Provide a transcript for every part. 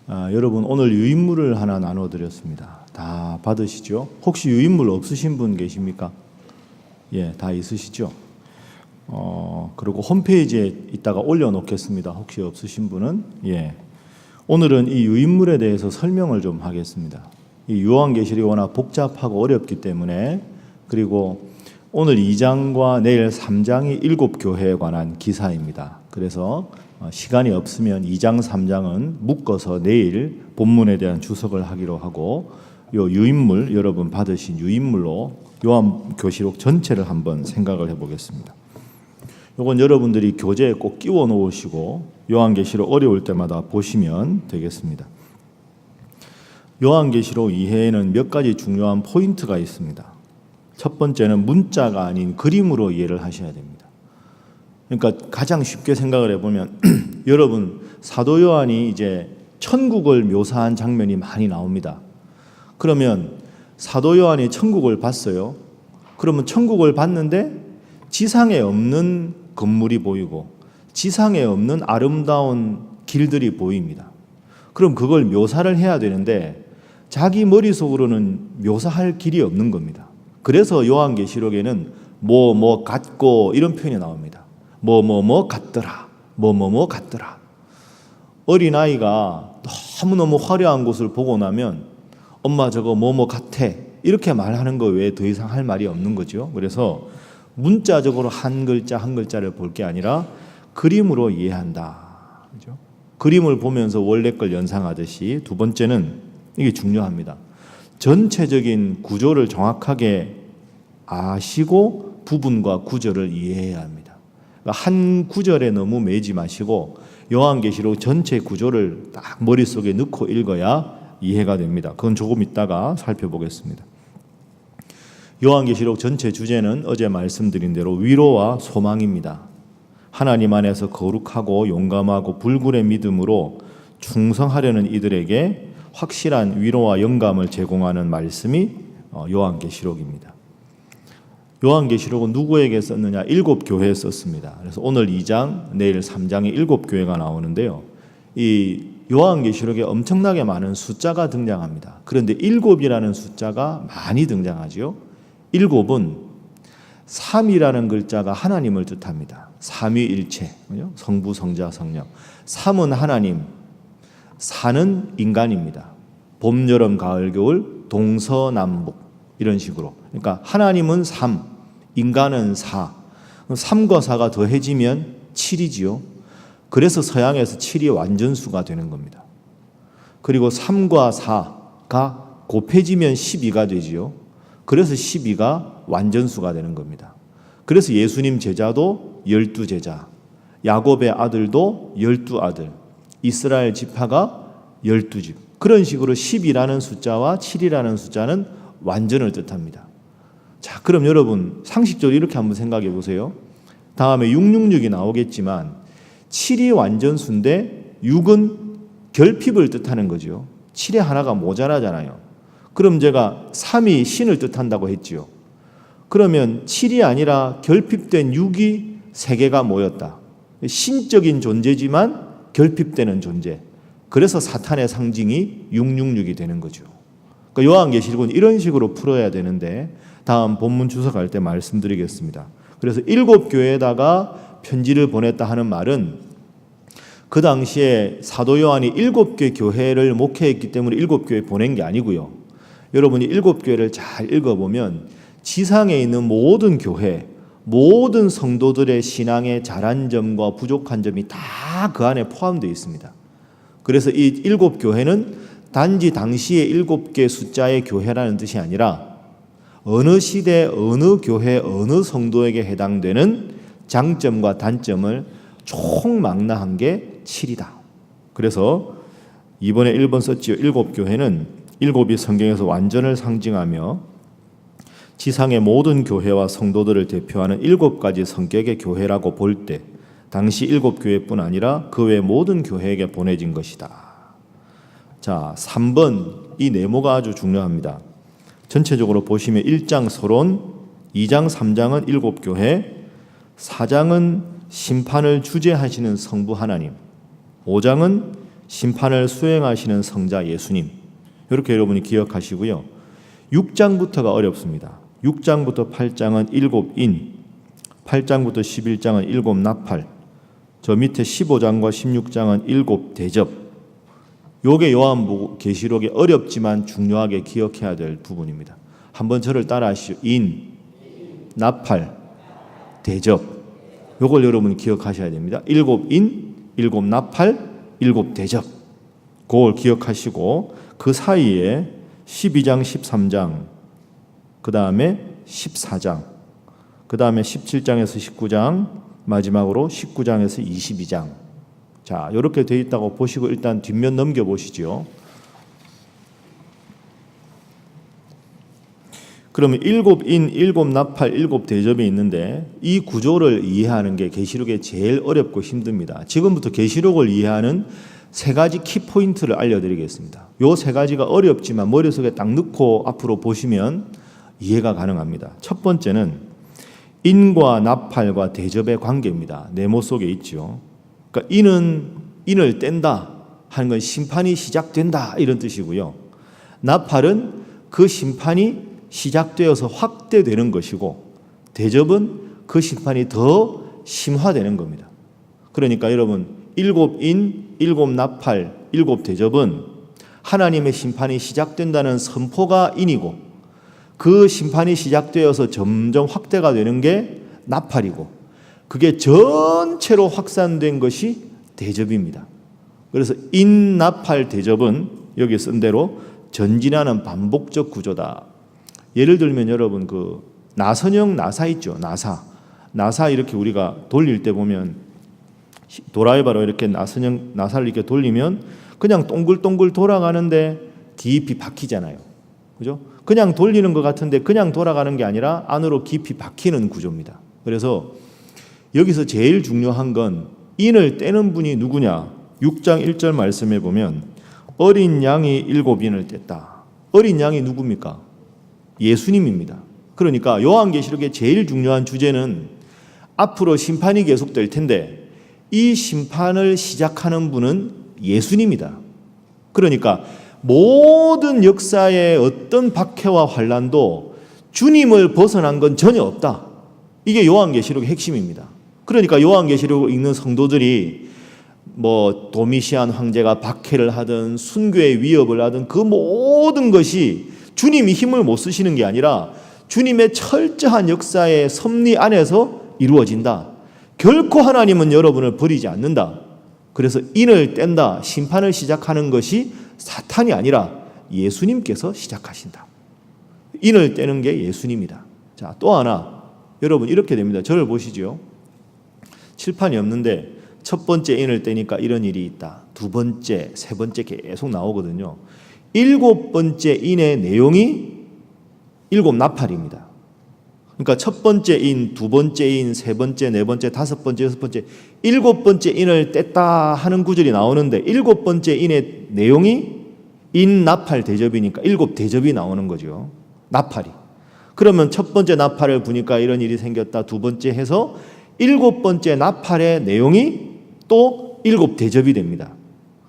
여러분 오늘 유인물을 하나 나눠드렸습니다. 다 받으시죠? 혹시 유인물 없으신 분 계십니까? 예, 다 있으시죠? 그리고 홈페이지에 이따가 올려놓겠습니다. 혹시 없으신 분은 오늘은 이 유인물에 대해서 설명을 좀 하겠습니다. 이 요한계시록이 워낙 복잡하고 어렵기 때문에, 그리고 오늘 2장과 내일 3장이 7교회에 관한 기사입니다. 그래서 시간이 없으면 2장, 3장은 묶어서 내일 본문에 대한 주석을 하기로 하고, 요 유인물, 여러분 받으신 유인물로 요한계시록 전체를 한번 생각을 해보겠습니다. 요건 여러분들이 교재에 꼭 끼워 놓으시고 요한계시록 어려울 때마다 보시면 되겠습니다. 요한계시록 이해에는 몇 가지 중요한 포인트가 있습니다. 첫 번째는 문자가 아닌 그림으로 이해를 하셔야 됩니다. 그러니까 가장 쉽게 생각을 해보면 여러분 사도 요한이 이제 천국을 묘사한 장면이 많이 나옵니다. 그러면 사도 요한이 천국을 봤어요. 그러면 천국을 봤는데 지상에 없는 건물이 보이고 지상에 없는 아름다운 길들이 보입니다. 그럼 그걸 묘사를 해야 되는데 자기 머릿속으로는 묘사할 길이 없는 겁니다. 그래서 요한계시록에는 뭐 같고 이런 표현이 나옵니다. 뭐 같더라. 뭐 같더라. 어린아이가 너무너무 화려한 곳을 보고 나면 엄마 저거 뭐 같아 이렇게 말하는 거 외에 더 이상 할 말이 없는 거죠. 그래서 문자적으로 한 글자 한 글자를 볼 게 아니라 그림으로 이해한다. 그렇죠? 그림을 보면서 원래 걸 연상하듯이 두 번째는 이게 중요합니다. 전체적인 구조를 정확하게 아시고 부분과 구절을 이해해야 합니다. 그러니까 한 구절에 너무 매지 마시고 요한계시록 전체 구조를 딱 머릿속에 넣고 읽어야 이해가 됩니다. 그건 조금 이따가 살펴보겠습니다. 요한계시록 전체 주제는 어제 말씀드린 대로 위로와 소망입니다. 하나님 안에서 거룩하고 용감하고 불굴의 믿음으로 충성하려는 이들에게 확실한 위로와 영감을 제공하는 말씀이 요한계시록입니다. 요한계시록은 누구에게 썼느냐? 7교회에 썼습니다. 그래서 오늘 2장, 내일 3장에 7교회가 나오는데요. 이 요한계시록에 엄청나게 많은 숫자가 등장합니다. 그런데 7이라는 숫자가 많이 등장하죠. 7은 3이라는 글자가 하나님을 뜻합니다. 삼위일체, 성부, 성자, 성령. 3은 하나님, 4는 인간입니다. 봄, 여름, 가을, 겨울, 동서남북 이런 식으로. 그러니까 하나님은 3, 인간은 4. 3과 4가 더해지면 7이지요. 그래서 서양에서 7이 완전수가 되는 겁니다. 그리고 3과 4가 곱해지면 12가 되지요. 그래서 12가 완전수가 되는 겁니다. 그래서 예수님 제자도 12제자, 야곱의 아들도 12아들, 이스라엘 지파가 12집. 그런 식으로 10이라는 숫자와 7이라는 숫자는 완전을 뜻합니다. 자, 그럼 여러분 상식적으로 이렇게 한번 생각해 보세요. 다음에 666이 나오겠지만 7이 완전수인데 6은 결핍을 뜻하는 거죠. 7에 하나가 모자라잖아요. 그럼 제가 3이 신을 뜻한다고 했지요. 그러면 7이 아니라 결핍된 6이 세 개가 모였다. 신적인 존재지만 결핍되는 존재. 그래서 사탄의 상징이 666이 되는 거죠. 그러니까 요한계시록은 이런 식으로 풀어야 되는데 다음 본문 주석할 때 말씀드리겠습니다. 그래서 7교회에다가 편지를 보냈다 하는 말은 그 당시에 사도 요한이 7개 교회를 목회했기 때문에 7교회 보낸 게 아니고요. 여러분이 7교회를 잘 읽어보면 지상에 있는 모든 교회, 모든 성도들의 신앙의 잘한 점과 부족한 점이 다 그 안에 포함되어 있습니다. 그래서 이 7교회는 단지 당시의 7개 숫자의 교회라는 뜻이 아니라 어느 시대, 어느 교회, 어느 성도에게 해당되는 장점과 단점을 총망라한 게 7이다. 그래서 이번에 1번 썼지요. 7교회는 7이 성경에서 완전을 상징하며 지상의 모든 교회와 성도들을 대표하는 7가지 성격의 교회라고 볼 때 당시 7교회뿐 아니라 그 외 모든 교회에게 보내진 것이다. 자, 3번 이 네모가 아주 중요합니다. 전체적으로 보시면 1장 서론, 2장, 3장은 7교회, 4장은 심판을 주재하시는 성부 하나님, 5장은 심판을 수행하시는 성자 예수님. 이렇게 여러분이 기억하시고요. 6장부터가 어렵습니다. 6장부터 8장은 7인, 8장부터 11장은 7나팔, 저 밑에 15장과 16장은 7대접. 요게 요한복음 계시록의 어렵지만 중요하게 기억해야 될 부분입니다. 한번 저를 따라하시죠. 인, 나팔, 대접. 요걸 여러분이 기억하셔야 됩니다. 7인, 7나팔, 7대접. 그걸 기억하시고 그 사이에 12장, 13장, 그 다음에 14장, 그 다음에 17장에서 19장, 마지막으로 19장에서 22장. 자, 이렇게 되어 있다고 보시고 일단 뒷면 넘겨보시죠. 그러면 7인, 7나팔, 7대접이 있는데 이 구조를 이해하는 게 계시록에 제일 어렵고 힘듭니다. 지금부터 계시록을 이해하는 세 가지 키포인트를 알려드리겠습니다. 요 세 가지가 어렵지만 머릿속에 딱 넣고 앞으로 보시면 이해가 가능합니다. 첫 번째는 인과 나팔과 대접의 관계입니다. 네모 속에 있죠. 그러니까 인을 뗀다 하는 건 심판이 시작된다 이런 뜻이고요. 나팔은 그 심판이 시작되어서 확대되는 것이고 대접은 그 심판이 더 심화되는 겁니다. 그러니까 여러분 7인, 7나팔, 7대접은 하나님의 심판이 시작된다는 선포가 인이고 그 심판이 시작되어서 점점 확대가 되는 게 나팔이고 그게 전체로 확산된 것이 대접입니다. 그래서 인나팔 대접은 여기 쓴 대로 전진하는 반복적 구조다. 예를 들면 여러분 그 나선형 나사 있죠. 나사 이렇게 우리가 돌릴 때 보면 도라이바로 이렇게 나사를 이렇게 돌리면 그냥 동글동글 돌아가는데 깊이 박히잖아요. 그죠? 그냥 돌리는 것 같은데 그냥 돌아가는 게 아니라 안으로 깊이 박히는 구조입니다. 그래서 여기서 제일 중요한 건 인을 떼는 분이 누구냐? 6장 1절 말씀해 보면 어린 양이 7인을 뗐다. 어린 양이 누굽니까? 예수님입니다. 그러니까 요한계시록의 제일 중요한 주제는 앞으로 심판이 계속될 텐데 이 심판을 시작하는 분은 예수님이다. 그러니까 모든 역사의 어떤 박해와 환난도 주님을 벗어난 건 전혀 없다. 이게 요한계시록의 핵심입니다. 그러니까 요한계시록을 읽는 성도들이 뭐 도미시안 황제가 박해를 하든 순교의 위협을 하든 그 모든 것이 주님이 힘을 못 쓰시는 게 아니라 주님의 철저한 역사의 섭리 안에서 이루어진다. 결코 하나님은 여러분을 버리지 않는다. 그래서 인을 뗀다, 심판을 시작하는 것이 사탄이 아니라 예수님께서 시작하신다. 인을 떼는 게 예수님이다. 자, 또 하나 여러분 이렇게 됩니다. 저를 보시죠. 칠판이 없는데 첫 번째 인을 떼니까 이런 일이 있다. 두 번째, 세 번째 계속 나오거든요. 7번째 인의 내용이 7나팔입니다. 그러니까 첫 번째 인, 두 번째 인, 세 번째, 네 번째, 다섯 번째, 여섯 번째, 7번째 인을 뗐다 하는 구절이 나오는데 7번째 인의 내용이 인나팔 대접이니까 7대접이 나오는 거죠. 나팔이. 그러면 첫 번째 나팔을 부니까 이런 일이 생겼다. 두 번째 해서 7번째 나팔의 내용이 또 7대접이 됩니다.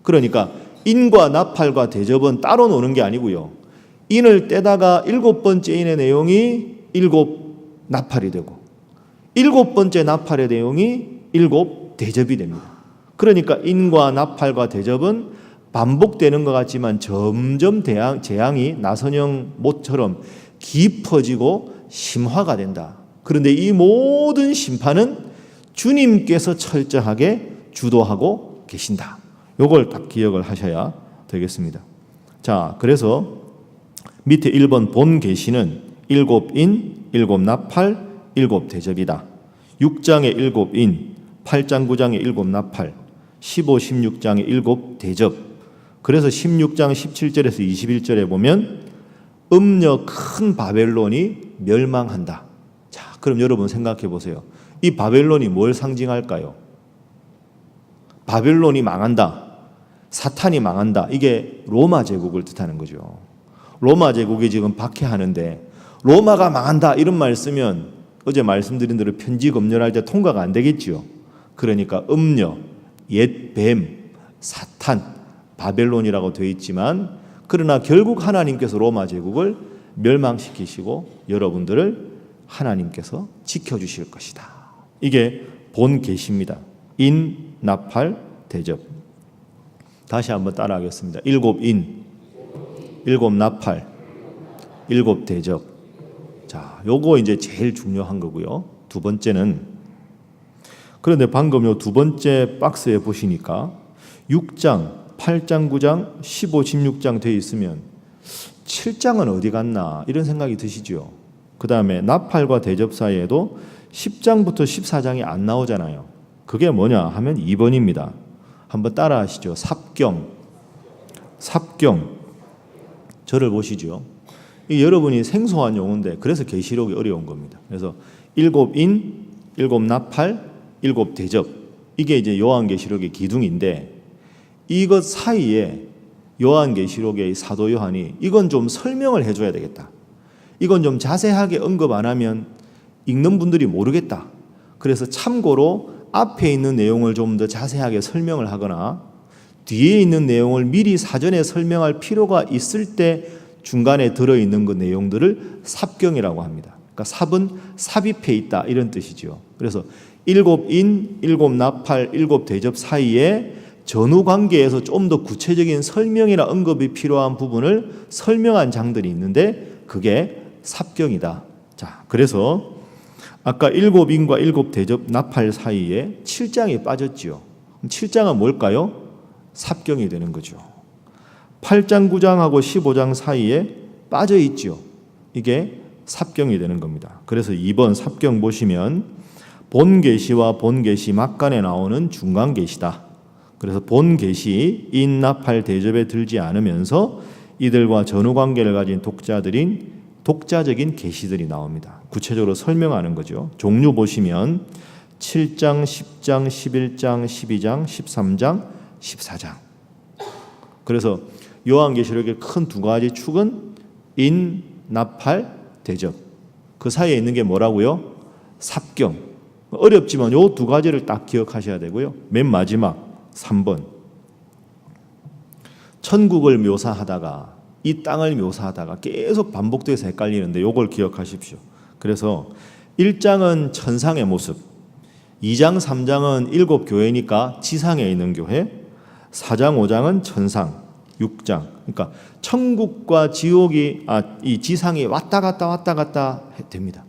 그러니까 인과 나팔과 대접은 따로 노는 게 아니고요. 인을 떼다가 7번째 인의 내용이 7나팔이 되고 7번째 나팔의 내용이 7대접이 됩니다. 그러니까 인과 나팔과 대접은 반복되는 것 같지만 점점 재앙이 나선형 못처럼 깊어지고 심화가 된다. 그런데 이 모든 심판은 주님께서 철저하게 주도하고 계신다. 요걸 딱 기억을 하셔야 되겠습니다. 자, 그래서 밑에 1번 본 계시는 7인, 7나팔, 7대접이다. 6장의 7인, 8장 9장의 7나팔, 15, 16장의 7대접. 그래서 16장 17절에서 21절에 보면 음녀 큰 바벨론이 멸망한다. 자, 그럼 여러분 생각해 보세요. 이 바벨론이 뭘 상징할까요? 바벨론이 망한다. 사탄이 망한다. 이게 로마 제국을 뜻하는 거죠. 로마 제국이 지금 박해하는데 로마가 망한다 이런 말 쓰면 어제 말씀드린 대로 편지 검열할 때 통과가 안 되겠죠. 그러니까 음녀, 옛 뱀, 사탄, 바벨론이라고 되어 있지만 그러나 결국 하나님께서 로마 제국을 멸망시키시고 여러분들을 하나님께서 지켜주실 것이다. 이게 본 계시입니다. 인, 나팔, 대접. 다시 한번 따라하겠습니다. 일곱 인, 일곱 나팔, 일곱 대접. 자, 요거 이제 제일 중요한 거고요. 두 번째는, 그런데 방금 요 두 번째 박스에 보시니까 6장, 8장, 9장, 15, 16장 되어 있으면 7장은 어디 갔나 이런 생각이 드시죠. 그 다음에 나팔과 대접 사이에도 10장부터 14장이 안 나오잖아요. 그게 뭐냐 하면 2번입니다. 한번 따라 하시죠. 삽경. 삽경. 저를 보시죠. 이 여러분이 생소한 용어인데 그래서 계시록이 어려운 겁니다. 그래서 일곱 인, 일곱 나팔, 일곱 대접. 이게 이제 요한계시록의 기둥인데 이것 사이에 요한계시록의 사도 요한이 이건 좀 설명을 해줘야 되겠다. 이건 좀 자세하게 언급 안 하면 읽는 분들이 모르겠다. 그래서 참고로 앞에 있는 내용을 좀 더 자세하게 설명을 하거나 뒤에 있는 내용을 미리 사전에 설명할 필요가 있을 때 중간에 들어있는 그 내용들을 삽경이라고 합니다. 그러니까 삽은 삽입해 있다 이런 뜻이죠. 그래서 일곱 인, 일곱 나팔, 일곱 대접 사이에 전후 관계에서 좀 더 구체적인 설명이나 언급이 필요한 부분을 설명한 장들이 있는데 그게 삽경이다. 자, 그래서 아까 일곱 인과 일곱 대접 나팔 사이에 7장이 빠졌지요. 7장은 뭘까요? 삽경이 되는 거죠. 8장, 9장하고 15장 사이에 빠져 있죠. 이게 삽경이 되는 겁니다. 그래서 2번 삽경 보시면 본계시와 본계시 막간에 나오는 중간계시다. 그래서 본계시 인나팔 대접에 들지 않으면서 이들과 전후관계를 가진 독자적인 계시들이 나옵니다. 구체적으로 설명하는 거죠. 종류 보시면 7장, 10장, 11장, 12장, 13장, 14장. 그래서 요한계시록의 큰 두 가지 축은 인, 나팔, 대접. 그 사이에 있는 게 뭐라고요? 삽경. 어렵지만 요 두 가지를 딱 기억하셔야 되고요. 맨 마지막 3번. 천국을 묘사하다가 이 땅을 묘사하다가 계속 반복돼서 헷갈리는데 요걸 기억하십시오. 그래서 1장은 천상의 모습, 2장, 3장은 일곱 교회니까 지상에 있는 교회, 4장, 5장은 천상, 6장. 그러니까 천국과 지옥이 이 지상이 왔다 갔다 됩니다.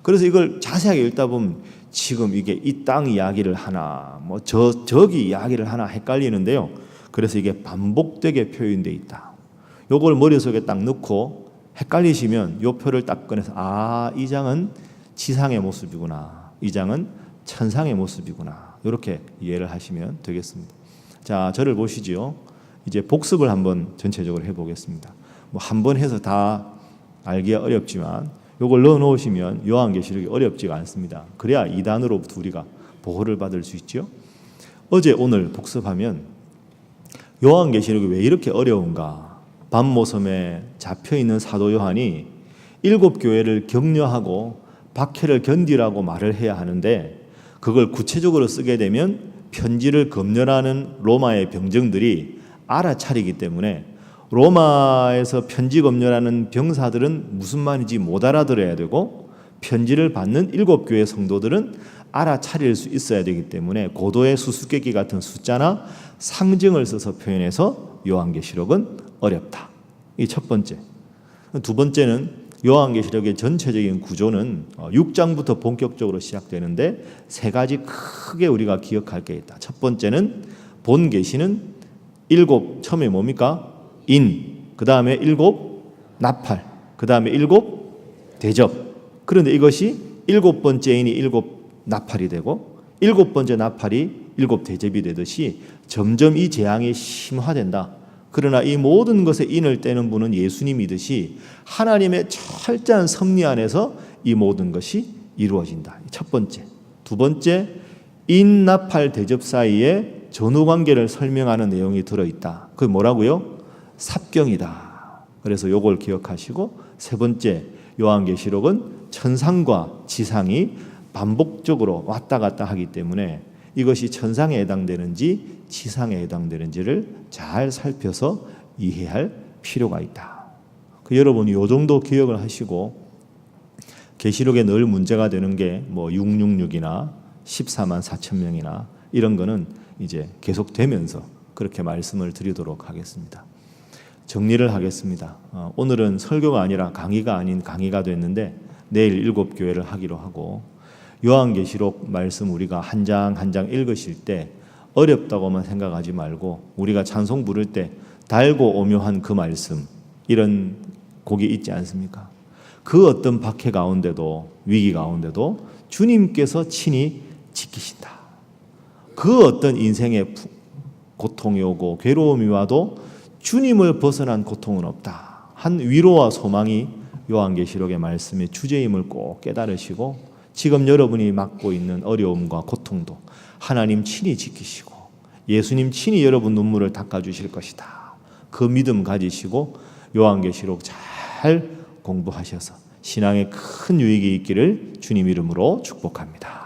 그래서 이걸 자세하게 읽다 보면 지금 이게 이 땅 이야기를 하나 뭐 저기 이야기를 하나 헷갈리는데요. 그래서 이게 반복되게 표현되어 있다. 요걸 머릿속에 딱 넣고 헷갈리시면 요 표를 딱 꺼내서 이 장은 지상의 모습이구나. 이 장은 천상의 모습이구나. 이렇게 이해를 하시면 되겠습니다. 자, 저를 보시죠. 이제 복습을 한번 전체적으로 해보겠습니다. 뭐 한 번 해서 다 알기가 어렵지만 요걸 넣어 놓으시면 요한계시록이 어렵지가 않습니다. 그래야 이단으로부터 우리가 보호를 받을 수 있죠. 어제 오늘 복습하면 요한계시록이 왜 이렇게 어려운가? 밤모섬에 잡혀있는 사도 요한이 일곱 교회를 격려하고 박해를 견디라고 말을 해야 하는데 그걸 구체적으로 쓰게 되면 편지를 검열하는 로마의 병정들이 알아차리기 때문에 로마에서 편지 검열하는 병사들은 무슨 말인지 못 알아들어야 되고 편지를 받는 일곱 교회 성도들은 알아차릴 수 있어야 되기 때문에 고도의 수수께끼 같은 숫자나 상징을 써서 표현해서 요한계시록은 어렵다. 이 첫 번째. 두 번째는 요한계시록의 전체적인 구조는 6장부터 본격적으로 시작되는데 세 가지 크게 우리가 기억할 게 있다. 첫 번째는 본계시는 일곱, 처음에 뭡니까? 인, 그 다음에 일곱 나팔, 그 다음에 일곱 대접. 그런데 이것이 일곱 번째 인이 일곱 나팔이 되고 일곱 번째 나팔이 일곱 대접이 되듯이 점점 이 재앙이 심화된다. 그러나 이 모든 것에 인을 떼는 분은 예수님이듯이 하나님의 철저한 섭리 안에서 이 모든 것이 이루어진다. 첫 번째. 두 번째, 인, 나팔, 대접 사이에 전후관계를 설명하는 내용이 들어있다. 그게 뭐라고요? 삽경이다. 그래서 요걸 기억하시고 세 번째, 요한계시록은 천상과 지상이 반복적으로 왔다 갔다 하기 때문에 이것이 천상에 해당되는지 지상에 해당되는지를 잘 살펴서 이해할 필요가 있다. 여러분이 이 정도 기억을 하시고 계시록에 늘 문제가 되는 게 뭐 666이나 14만 4천 명이나 이런 거는 이제 계속되면서 그렇게 말씀을 드리도록 하겠습니다. 정리를 하겠습니다. 오늘은 설교가 아니라 강의가 아닌 강의가 됐는데 내일 7교회를 하기로 하고 요한계시록 말씀 우리가 한 장 한 장 읽으실 때 어렵다고만 생각하지 말고 우리가 찬송 부를 때 달고 오묘한 그 말씀 이런 곡이 있지 않습니까? 그 어떤 박해 가운데도 위기 가운데도 주님께서 친히 지키신다. 그 어떤 인생의 고통이 오고 괴로움이 와도 주님을 벗어난 고통은 없다. 한 위로와 소망이 요한계시록의 말씀의 주제임을 꼭 깨달으시고 지금 여러분이 맡고 있는 어려움과 고통도 하나님 친히 지키시고 예수님 친히 여러분 눈물을 닦아주실 것이다. 그 믿음 가지시고 요한계시록 잘 공부하셔서 신앙에 큰 유익이 있기를 주님 이름으로 축복합니다.